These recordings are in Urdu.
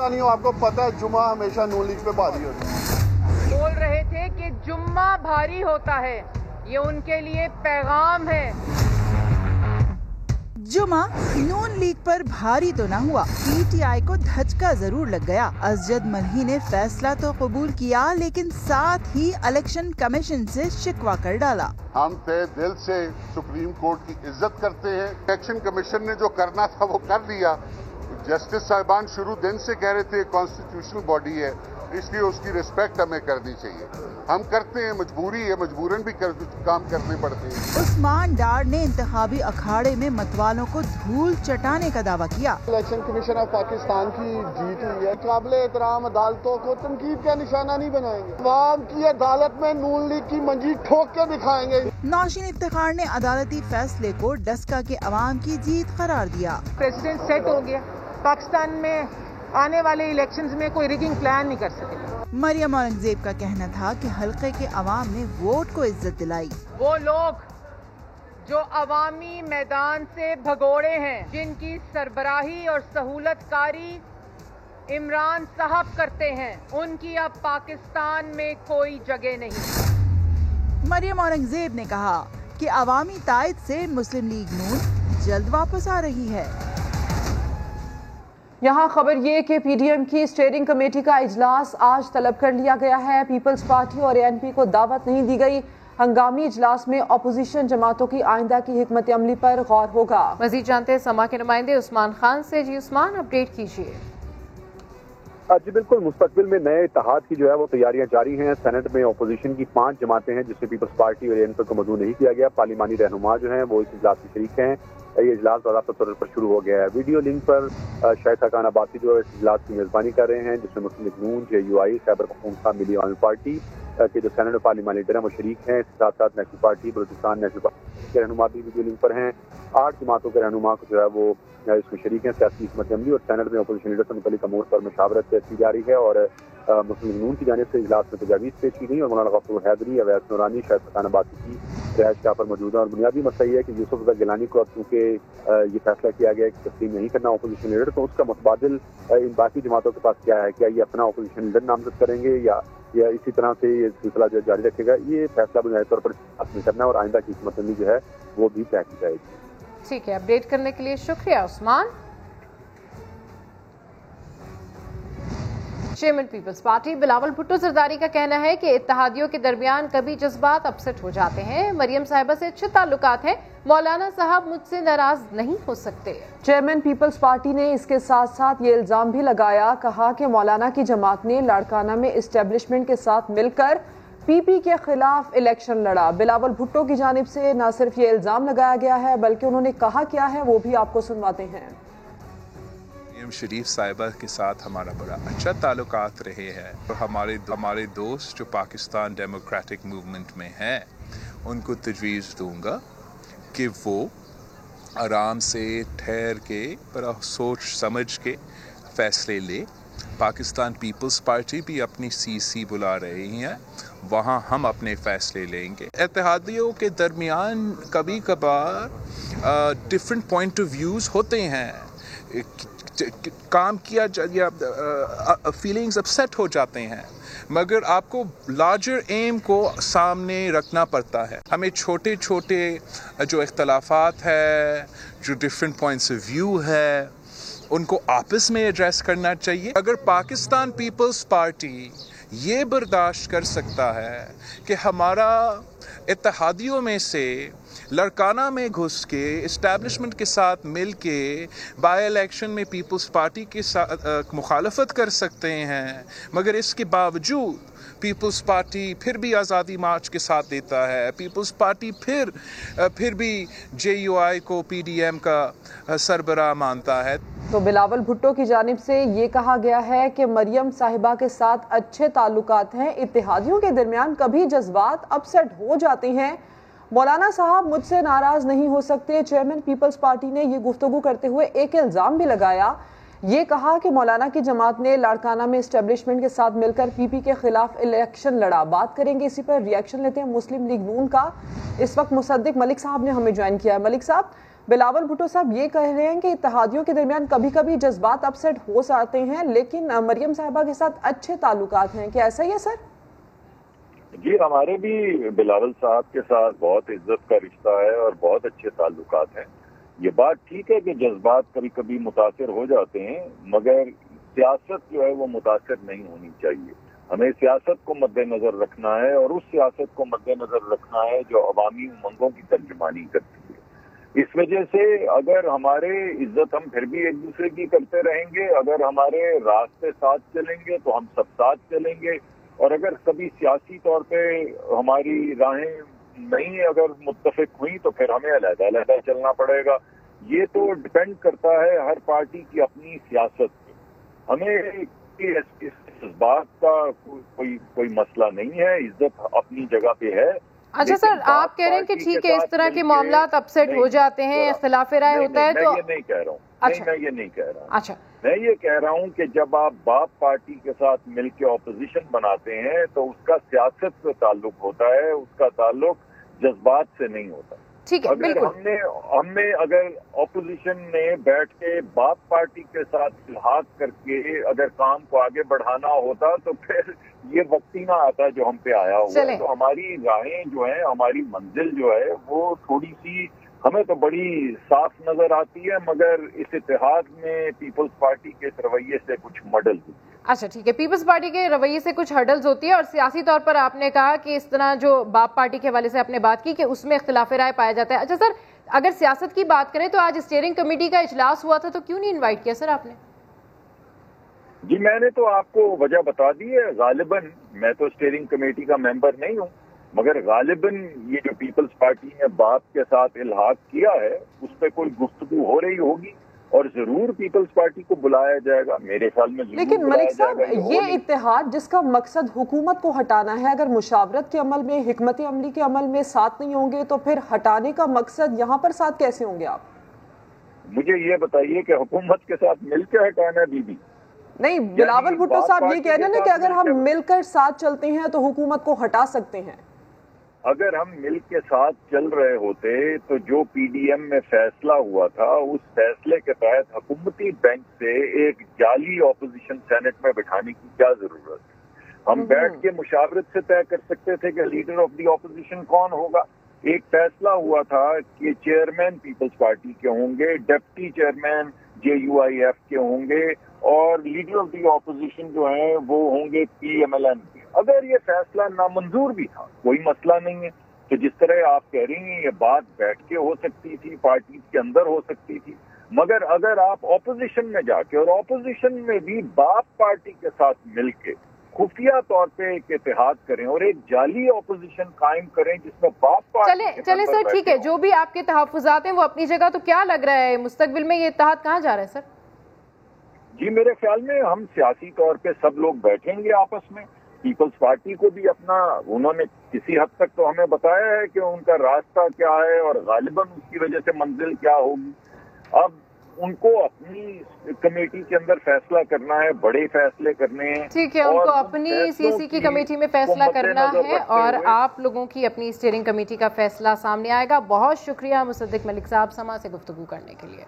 نہیں ہو, آپ کو پتہ ہے جمعہ ہمیشہ نون لیگ پہ بھاری ہوتا ہے. بول رہے تھے کہ جمعہ بھاری ہوتا ہے, یہ ان کے لیے پیغام ہے. جمعہ نون لیگ پر بھاری تو نہ ہوا, پی ٹی آئی کو دھچکا ضرور لگ گیا. اسجد ملہی نے فیصلہ تو قبول کیا لیکن ساتھ ہی الیکشن کمیشن سے شکوہ کر ڈالا. ہم تہ دل سے سپریم کورٹ کی عزت کرتے ہیں. الیکشن کمیشن نے جو کرنا تھا وہ کر دیا. جسٹس صاحبان شروع دن سے کہہ رہے تھے کانسٹیٹیوشنل باڈی ہے, اس لیے اس کی رسپیکٹ ہمیں کرنی چاہیے. ہم کرتے ہیں, مجبوری ہے, مجبوراً بھی کام کرنے پڑتے ہیں. عثمان ڈار نے انتخابی اکھاڑے میں متوالوں کو دھول چٹانے کا دعویٰ کیا. الیکشن کمیشن آف پاکستان کی جیت ہوئی ہے. قابل احترام عدالتوں کو تنقید کا نشانہ نہیں بنائیں گے. عوام کی عدالت میں نون لیگ کی منجی ٹھوک کے دکھائیں گے. نوشین افتخار نے عدالتی فیصلے کو ڈسکا کے عوام کی جیت قرار دیا. پریزیڈنٹ سیٹ ہو گیا, پاکستان میں آنے والے الیکشنز میں کوئی ریگنگ پلان نہیں کر سکے. مریم اورنگزیب کا کہنا تھا کہ حلقے کے عوام نے ووٹ کو عزت دلائی. وہ لوگ جو عوامی میدان سے بھگوڑے ہیں, جن کی سربراہی اور سہولت کاری عمران صاحب کرتے ہیں, ان کی اب پاکستان میں کوئی جگہ نہیں. مریم اورنگزیب نے کہا کہ عوامی تائید سے مسلم لیگ نون جلد واپس آ رہی ہے. یہاں خبر یہ کہ پی ڈی ایم کی اسٹیئرنگ کمیٹی کا اجلاس آج طلب کر لیا گیا ہے. پیپلز پارٹی اور اے این پی کو دعوت نہیں دی گئی. ہنگامی اجلاس میں اپوزیشن جماعتوں کی آئندہ کی حکمت عملی پر غور ہوگا. مزید جانتے ہیں سما کے نمائندے عثمان خان سے. جی عثمان, اپڈیٹ کیجیے. جی بالکل, مستقبل میں نئے اتحاد کی جو ہے وہ تیاریاں جاری ہیں. سینٹ میں اپوزیشن کی 5 جماعتیں ہیں جس میں پیپلز پارٹی اور اے این پی کو مدعو نہیں کیا گیا. پارلیمانی رہنما جو ہیں وہ اس اجلاس میں شریک ہیں. یہ اجلاس باضابطہ طور پر شروع ہو گیا ہے. ویڈیو لنک پر شاہد حقان عباسی جو ہے اس اجلاس کی میزبانی کر رہے ہیں, جس میں مسلم لیگ نون, جے یو آئی, خیبر پختونخوا ملی عوامی پارٹی کے جو سینٹ اور پارلیمانی لیڈر ہیں وہ شریک ہیں. اس کے ساتھ ساتھ national party, Balochistan national party کے رہنما بھی ویڈیو لنک پر ہیں. 8 جماعتوں کے رہنما جو ہے وہ اس میں شریک ہیں. سیاسی حکمت عملی اور سینٹ میں اپوزیشن لیڈر سے متعلق امور پر مشاورت کی جا رہی ہے. اور مسلم لیگ نون کی جانب سے اجلاس میں تجاویز پیش کی گئی اور مولانا غفور حیدری, اویس نورانی, شاہد حقان عباسی کی رہائش گاہ پر موجود ہیں. اور بنیادی مسئلہ یہ ہے کہ یوسف رضا گیلانی کو اب چونکہ یہ فیصلہ کیا گیا ہے کہ تسلیم نہیں کرنا اپوزیشن لیڈر, تو اس کا متبادل ان باقی جماعتوں کے پاس کیا ہے. کیا یہ اپنا اپوزیشن لیڈر نامزد کریں گے یا اسی طرح سے یہ سلسلہ جو جاری رکھے گا. یہ فیصلہ بنیادی طور پر حاصل کرنا اور آئندہ کی حکمت عملی جو ہے وہ بھی طے کی جائے گی. ٹھیک ہے, اپڈیٹ کرنے کے لیے شکریہ عثمان. چیئرمین پیپلز پارٹی بلاول بھٹو زرداری کا کہنا ہے کہ اتحادیوں کے درمیان کبھی جذبات اپسٹ ہو جاتے ہیں. مریم صاحبہ سے اچھے تعلقات ہیں, مولانا صاحب مجھ سے ناراض نہیں ہو سکتے. چیئرمین پیپلز پارٹی نے اس کے ساتھ ساتھ یہ الزام بھی لگایا, کہا کہ مولانا کی جماعت نے لاڑکانہ میں اسٹیبلشمنٹ کے ساتھ مل کر پی پی کے خلاف الیکشن لڑا. بلاول بھٹو کی جانب سے نہ صرف یہ الزام لگایا گیا ہے بلکہ انہوں نے کہا کیا ہے وہ بھی آپ کو سنواتے ہیں. شریف صاحبہ کے ساتھ ہمارا بڑا اچھا تعلقات رہے ہیں اور ہمارے دوست جو پاکستان ڈیموکریٹک موومنٹ میں ہیں ان کو تجویز دوں گا کہ وہ آرام سے ٹھہر کے بڑا سوچ سمجھ کے فیصلے لے. پاکستان پیپلز پارٹی بھی اپنی سی بلا رہی ہیں, وہاں ہم اپنے فیصلے لیں گے. اتحادیوں کے درمیان کبھی کبھار ڈفرینٹ پوائنٹ آف ویوز ہوتے ہیں, کام کیا یا فیلنگز اپسیٹ ہو جاتے ہیں, مگر آپ کو لارجر ایم کو سامنے رکھنا پڑتا ہے. ہمیں چھوٹے چھوٹے جو اختلافات ہے, جو ڈفرینٹ پوائنٹس آف ویو ہے, ان کو آپس میں ایڈریس کرنا چاہیے. اگر پاکستان پیپلز پارٹی یہ برداشت کر سکتا ہے کہ ہمارا اتحادیوں میں سے لڑکانہ میں گھس کے اسٹیبلشمنٹ کے ساتھ مل کے بائی الیکشن میں پیپلز پارٹی کے ساتھ مخالفت کر سکتے ہیں, مگر اس کے باوجود پیپلز پارٹی پھر بھی آزادی مارچ کے ساتھ دیتا ہے, پیپلز پارٹی پھر بھی جے یو آئی کو پی ڈی ایم کا سربراہ مانتا ہے. تو بلاول بھٹو کی جانب سے یہ کہا گیا ہے کہ مریم صاحبہ کے ساتھ اچھے تعلقات ہیں, اتحادیوں کے درمیان کبھی جذبات اپسیٹ ہو جاتے ہیں, مولانا صاحب مجھ سے ناراض نہیں ہو سکتے. چیئرمین پیپلز پارٹی نے یہ گفتگو کرتے ہوئے ایک الزام بھی لگایا, یہ کہا کہ مولانا کی جماعت نے لاڑکانہ میں اسٹیبلشمنٹ کے ساتھ مل کر پی پی کے خلاف الیکشن لڑا. بات کریں گے اسی پر, ریاکشن لیتے ہیں مسلم لیگ نون کا. اس وقت مصدق ملک صاحب نے ہمیں جوائن کیا ہے. ملک صاحب, بلاول بھٹو صاحب یہ کہہ رہے ہیں کہ اتحادیوں کے درمیان کبھی کبھی جذبات اپسیٹ ہو جاتے ہیں، لیکن مریم صاحبہ کے ساتھ اچھے تعلقات ہیں، کیا ایسا ہی ہے سر؟ جی ہمارے بھی بلاول صاحب کے ساتھ بہت عزت کا رشتہ ہے اور بہت اچھے تعلقات ہیں۔ یہ بات ٹھیک ہے کہ جذبات کبھی کبھی متاثر ہو جاتے ہیں، مگر سیاست جو ہے وہ متاثر نہیں ہونی چاہیے۔ ہمیں سیاست کو مد نظر رکھنا ہے اور اس سیاست کو مد نظر رکھنا ہے جو عوامی امنگوں کی ترجمانی کرتی ہے۔ اس وجہ سے اگر ہمارے عزت ہم پھر بھی ایک دوسرے کی کرتے رہیں گے، اگر ہمارے راستے ساتھ چلیں گے تو ہم سب ساتھ چلیں گے، اور اگر کبھی سیاسی طور پہ ہماری راہیں نہیں اگر متفق ہوئی تو پھر ہمیں علیحدہ علیحدہ چلنا پڑے گا۔ یہ تو ڈپینڈ کرتا ہے ہر پارٹی کی اپنی سیاست پہ۔ ہمیں اس بات کا کوئی مسئلہ نہیں ہے، عزت اپنی جگہ پہ ہے۔ اچھا سر، آپ کہہ رہے ہیں کہ ٹھیک ہے اس طرح کے معاملات اپسیٹ ہو جاتے ہیں، اختلاف رائے ہوتا ہے تو میں یہ نہیں کہہ رہا ہوں، میں یہ نہیں کہہ رہا ہوں۔ اچھا، میں یہ کہہ رہا ہوں کہ جب آپ باپ پارٹی کے ساتھ مل کے اپوزیشن بناتے ہیں تو اس کا سیاست سے تعلق ہوتا ہے، اس کا تعلق جذبات سے نہیں ہوتا۔ ٹھیک ہے، بالکل۔ ہم نے اگر اپوزیشن نے بیٹھ کے باپ پارٹی کے ساتھ الحاق کر کے اگر کام کو آگے بڑھانا ہوتا تو پھر یہ وقت ہی نہ آتا جو ہم پہ آیا ہوا ہے۔ تو ہماری راہیں جو ہیں، ہماری منزل جو ہے وہ تھوڑی سی ہمیں تو بڑی صاف نظر آتی ہے، مگر اس اتحاد میں پیپلز پارٹی کے رویے سے کچھ مڈل ہوتی ہے۔ اچھا ٹھیک ہے، پیپلز پارٹی کے رویے سے کچھ ہرڈلز ہوتی ہے، اور سیاسی طور پر آپ نے کہا کہ اس طرح جو باپ پارٹی کے حوالے سے آپ نے بات کی کہ اس میں اختلاف رائے پایا جاتا ہے۔ اچھا سر، اگر سیاست کی بات کریں تو آج اسٹیئرنگ کمیٹی کا اجلاس ہوا تھا تو کیوں نہیں انوائٹ کیا سر آپ نے؟ جی میں نے تو آپ کو وجہ بتا دی ہے۔ غالباً میں تو اسٹیئرنگ کمیٹی کا ممبر نہیں ہوں، مگر غالباً یہ جو پیپلز پارٹی نے باپ کے ساتھ الحاق کیا ہے اس پہ کوئی گفتگو ہو رہی ہوگی اور ضرور پیپلز پارٹی کو بلایا جائے گا، میرے خیال میں ضرور۔ لیکن ملک صاحب، یہ اتحاد جس کا مقصد حکومت کو ہٹانا ہے، اگر مشاورت کے عمل میں، حکمت عملی کے عمل میں ساتھ نہیں ہوں گے تو پھر ہٹانے کا مقصد یہاں پر ساتھ کیسے ہوں گے آپ؟ مجھے یہ بتائیے کہ حکومت کے ساتھ مل کے ہٹانا ہے بی نہیں، بلاول بھٹو صاحب یہ کہہ رہے ہیں کہ اگر ہم مل کر ساتھ چلتے ہیں تو حکومت کو ہٹا سکتے ہیں۔ اگر ہم مل کے ساتھ چل رہے ہوتے تو جو پی ڈی ایم میں فیصلہ ہوا تھا اس فیصلے کے تحت حکومتی بینچ سے ایک جعلی اپوزیشن سینٹ میں بٹھانے کی کیا ضرورت ہے؟ ہم بیٹھ کے مشاورت سے طے کر سکتے تھے کہ لیڈر آف دی اپوزیشن کون ہوگا۔ ایک فیصلہ ہوا تھا کہ چیئرمین پیپلز پارٹی کے ہوں گے، ڈپٹی چیئرمین JUIF کے ہوں گے، اور لیڈر آف دی اپوزیشن جو ہیں وہ ہوں گے PMLN کے۔ اگر یہ فیصلہ نامنظور بھی تھا کوئی مسئلہ نہیں ہے، تو جس طرح آپ کہہ رہی ہیں یہ بات بیٹھ کے ہو سکتی تھی، پارٹی کے اندر ہو سکتی تھی، مگر اگر آپ اپوزیشن میں جا کے اور اپوزیشن میں بھی باپ پارٹی کے ساتھ مل کے خفیہ طور پہ ایک اتحاد کریں اور ایک جعلی اپوزیشن قائم کریں جس میں باپ پارٹی چلے سر ٹھیک ہے، جو بھی آپ کے تحفظات ہیں وہ اپنی جگہ، تو کیا لگ رہا ہے مستقبل میں یہ اتحاد کہاں جا رہا ہے سر؟ جی میرے خیال میں ہم سیاسی طور پہ سب لوگ بیٹھیں گے آپس میں۔ پیپلز پارٹی کو بھی اپنا، انہوں نے کسی حد تک تو ہمیں بتایا ہے کہ ان کا راستہ کیا ہے اور غالباً اس کی وجہ سے منزل کیا ہوگی۔ اب ان کو اپنی کمیٹی کے اندر فیصلہ کرنا ہے، بڑے فیصلے کرنے ہیں۔ ٹھیک ہے، ان کو اپنی CC کی کمیٹی میں فیصلہ کرنا ہے اور آپ لوگوں کی اپنی اسٹیئرنگ کمیٹی کا فیصلہ سامنے آئے گا۔ بہت شکریہ مصدق ملک صاحب سما سے گفتگو کرنے کے لیے۔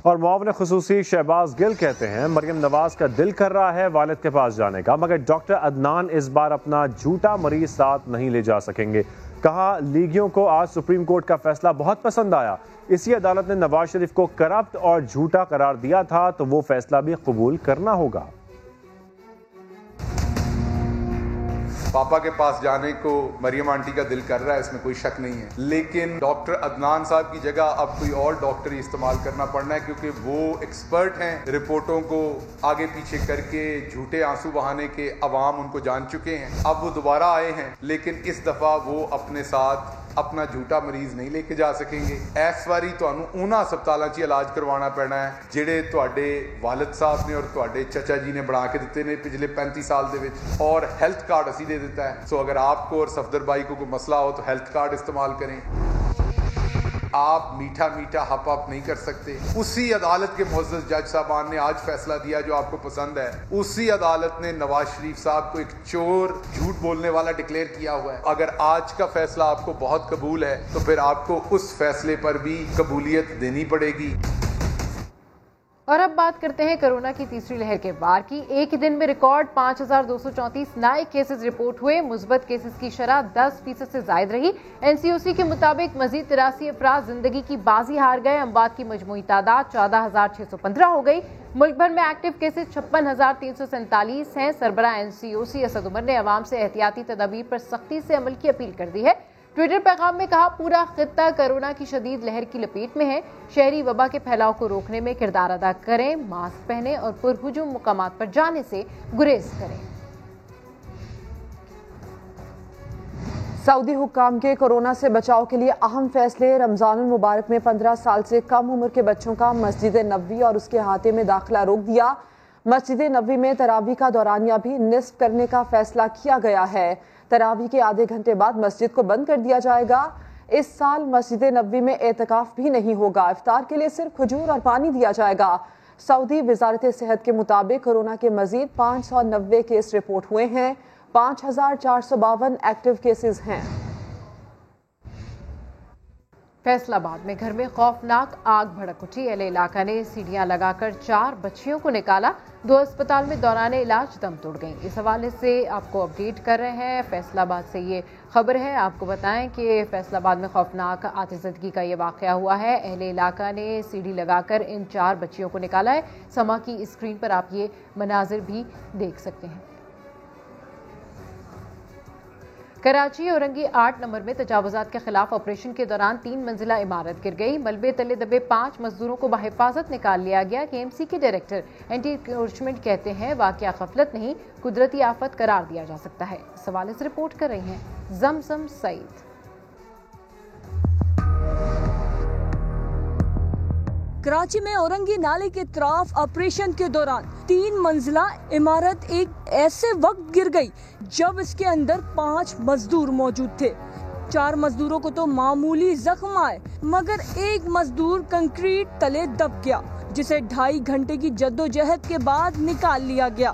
اور معاون خصوصی شہباز گل کہتے ہیں مریم نواز کا دل کر رہا ہے والد کے پاس جانے کا، مگر ڈاکٹر عدنان اس بار اپنا جھوٹا مریض ساتھ نہیں لے جا سکیں گے۔ کہا لیگیوں کو آج سپریم کورٹ کا فیصلہ بہت پسند آیا، اسی عدالت نے نواز شریف کو کرپٹ اور جھوٹا قرار دیا تھا تو وہ فیصلہ بھی قبول کرنا ہوگا۔ پاپا کے پاس جانے کو مریم آنٹی کا دل کر رہا ہے، اس میں کوئی شک نہیں ہے، لیکن ڈاکٹر عدنان صاحب کی جگہ اب کوئی اور ڈاکٹر ہی استعمال کرنا پڑنا ہے، کیونکہ وہ ایکسپرٹ ہیں رپورٹوں کو آگے پیچھے کر کے جھوٹے آنسو بہانے کے، عوام ان کو جان چکے ہیں۔ اب وہ دوبارہ آئے ہیں، لیکن اس دفعہ وہ اپنے ساتھ اپنا جھوٹا مریض نہیں لے کے جا سکیں گے۔ اس واری تانوں انہاں ہسپتالاں 'چ علاج کروانا پینا ہے جڑے تواڈے والد صاحب نے اور تواڈے چچا جی نے بنا کے دیتے نے پچھلے 35 سال دے وچ، اور ہیلتھ کارڈ اسی دے دیتا ہے۔ سو اگر آپ کو اور صفدر بھائی کو کوئی مسئلہ ہو تو ہیلتھ کارڈ استعمال کریں۔ آپ میٹھا میٹھا ہپ اپ نہیں کر سکتے. اسی عدالت کے معزز جج صاحبان نے آج فیصلہ دیا جو آپ کو پسند ہے. اسی عدالت نے نواز شریف صاحب کو ایک چور جھوٹ بولنے والا ڈکلیئر کیا ہوا ہے. اگر آج کا فیصلہ آپ کو بہت قبول ہے تو پھر آپ کو اس فیصلے پر بھی قبولیت دینی پڑے گی. اور اب بات کرتے ہیں کورونا کی تیسری لہر کے وار کی. ایک ہی دن میں ریکارڈ 5234 نئے کیسز رپورٹ ہوئے. مثبت کیسز کی شرح 10% سے زائد رہی. NCOC کے مطابق مزید 83 افراد زندگی کی بازی ہار گئے. اموات کی مجموعی تعداد 14,615 ہو گئی. ملک بھر میں ایکٹیو کیسز 56,347 ہیں. سربراہ NCOC اسد عمر نے عوام سے احتیاطی تدابیر پر سختی سے عمل کی اپیل کر دی ہے. ٹویٹر پیغام میں کہا، پورا خطہ کورونا کی شدید لہر کی لپیٹ میں ہے. شہری وبا کے پھیلاؤ کو روکنے میں کردار ادا کریں، ماسک پہنیں اور پرہجوم مقامات پر جانے سے گریز کریں. سعودی حکام کے کورونا سے بچاؤ کے لیے اہم فیصلے. رمضان المبارک میں 15 سال سے کم عمر کے بچوں کا مسجد نبوی اور اس کے احاطے میں داخلہ روک دیا. مسجد نبوی میں تراویح کا دورانیہ بھی نصف کرنے کا فیصلہ کیا گیا ہے. تراویح کے آدھے گھنٹے بعد مسجد کو بند کر دیا جائے گا. اس سال مسجد نبوی میں اعتکاف بھی نہیں ہوگا. افطار کے لیے صرف کھجور اور پانی دیا جائے گا. سعودی وزارت صحت کے مطابق کورونا کے مزید 590 کیس رپورٹ ہوئے ہیں. 5452 ایکٹیو کیسز ہیں. فیصل آباد میں گھر میں خوفناک آگ بھڑک اٹھی. اہل علاقہ نے سیڑھیاں لگا کر 4 بچیوں کو نکالا. 2 اسپتال میں دوران علاج دم توڑ گئیں. اس حوالے سے آپ کو اپڈیٹ کر رہے ہیں. فیصل آباد سے یہ خبر ہے. آپ کو بتائیں کہ فیصل آباد میں خوفناک آتش زدگی کا یہ واقعہ ہوا ہے. اہل علاقہ نے سیڑھی لگا کر ان 4 بچیوں کو نکالا ہے. سما کی اسکرین پر آپ یہ مناظر بھی دیکھ سکتے ہیں. کراچی اورنگی 8 نمبر میں تجاوزات کے خلاف آپریشن کے دوران 3 منزلہ عمارت گر گئی. ملبے تلے دبے 5 مزدوروں کو بحفاظت نکال لیا گیا. KMC کے ڈائریکٹر اینٹی انکروچمنٹ کہتے ہیں واقعہ غفلت نہیں، قدرتی آفت قرار دیا جا سکتا ہے. اس حوالے سے رپورٹ کر رہی ہیں زمزم سعید. کراچی میں اورنگی نالے کے اطراف آپریشن کے دوران 3 منزلہ عمارت ایک ایسے وقت گر گئی جب اس کے اندر 5 مزدور موجود تھے. 4 مزدوروں کو تو معمولی زخم آئے مگر ایک مزدور کنکریٹ تلے دب گیا جسے 2.5 گھنٹے کی جدوجہد کے بعد نکال لیا گیا.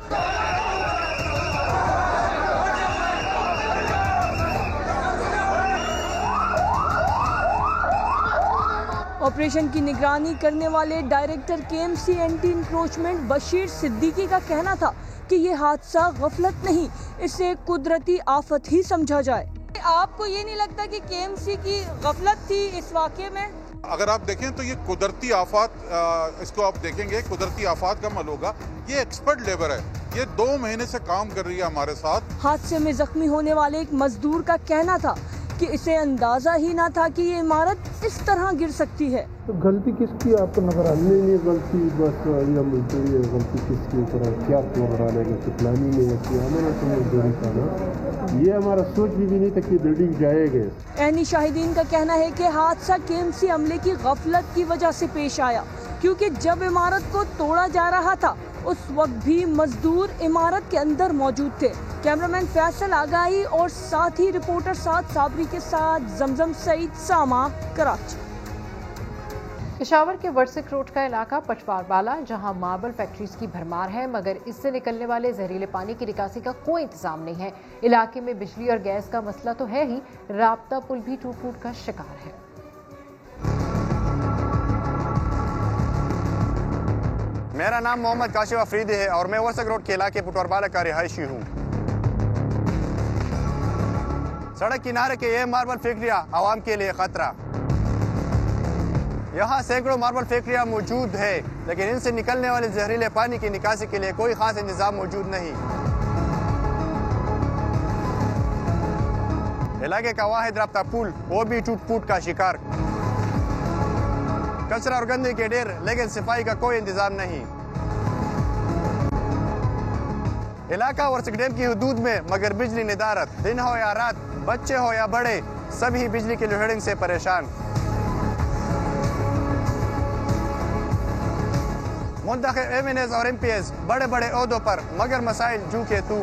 آپریشن کی نگرانی کرنے والے director KMC anti encroachment Bashir Siddiqui کا کہنا تھا کہ یہ حادثہ غفلت نہیں، اسے قدرتی آفت ہی سمجھا جائے. آپ کو یہ نہیں لگتا کہ KMC کی غفلت تھی اس واقعے میں؟ اگر آپ دیکھیں تو یہ قدرتی آفات، اس کو آپ دیکھیں گے قدرتی آفات کا عمل ہوگا. یہ ایکسپرٹ لیبر ہے، یہ 2 مہینے سے کام کر رہی ہے ہمارے ساتھ. حادثے میں زخمی ہونے والے ایک مزدور کا کہنا تھا کہ اسے اندازہ ہی نہ تھا کہ یہ عمارت اس طرح گر سکتی ہے. غلطی کس کی آپ کو نظر آنے؟ نہیں غلطی بس یہ مزدوری ہے. غلطی کس کی طرح کیا نظر آنے گا کہ پلاننگ میں کیا ہمارا تو مزدوری تھا نا، یہ ہمارا سوچ بھی نہیں تھا کہ بلڈنگ جائے گا. عینی شاہدین کا کہنا ہے کہ حادثہ KMC عملے کی غفلت کی وجہ سے پیش آیا کیونکہ جب عمارت کو توڑا جا رہا تھا اس وقت بھی مزدور عمارت کے اندر موجود تھے. کیمرامین فیصل آگاہی اور ساتھی رپورٹر سعد صابری کے ساتھ زمزم سعید، ساما، کراچی. پشاور کے ورسک روڈ کا علاقہ پٹوار بالا جہاں ماربل فیکٹریز کی بھرمار ہے مگر اس سے نکلنے والے زہریلے پانی کی نکاسی کا کوئی انتظام نہیں ہے. علاقے میں بجلی اور گیس کا مسئلہ تو ہے ہی، رابطہ پل بھی ٹوٹ کا شکار ہے. میرا نام محمد کاشف افریدی ہے اور میں ورسک روڈ کے علاقے پٹوار بالا کا رہائشی ہوں. سڑک کنارے کے یہ ماربل فیکٹریاں عوام کے لیے خطرہ. یہاں سینکڑوں ماربل فیکٹریاں موجود ہے لیکن ان سے نکلنے والے زہریلے پانی کی نکاسی کے لیے کوئی خاص انتظام موجود نہیں. علاقے کا واحد رابطہ پل وہ بھی ٹوٹ پھوٹ کا شکار. کچرا اور گندگی کے ڈھیر لیکن صفائی کا کوئی انتظام نہیں. علاقہ ورسک ڈیم کی حدود میں مگر بجلی ندارت. دن ہو یا رات، بچے ہو یا بڑے، سبھی بجلی کی لوڈنگ سے پریشان. منتخب MNAs اور MPs بڑے بڑے عہدوں پر مگر مسائل جو کے تو.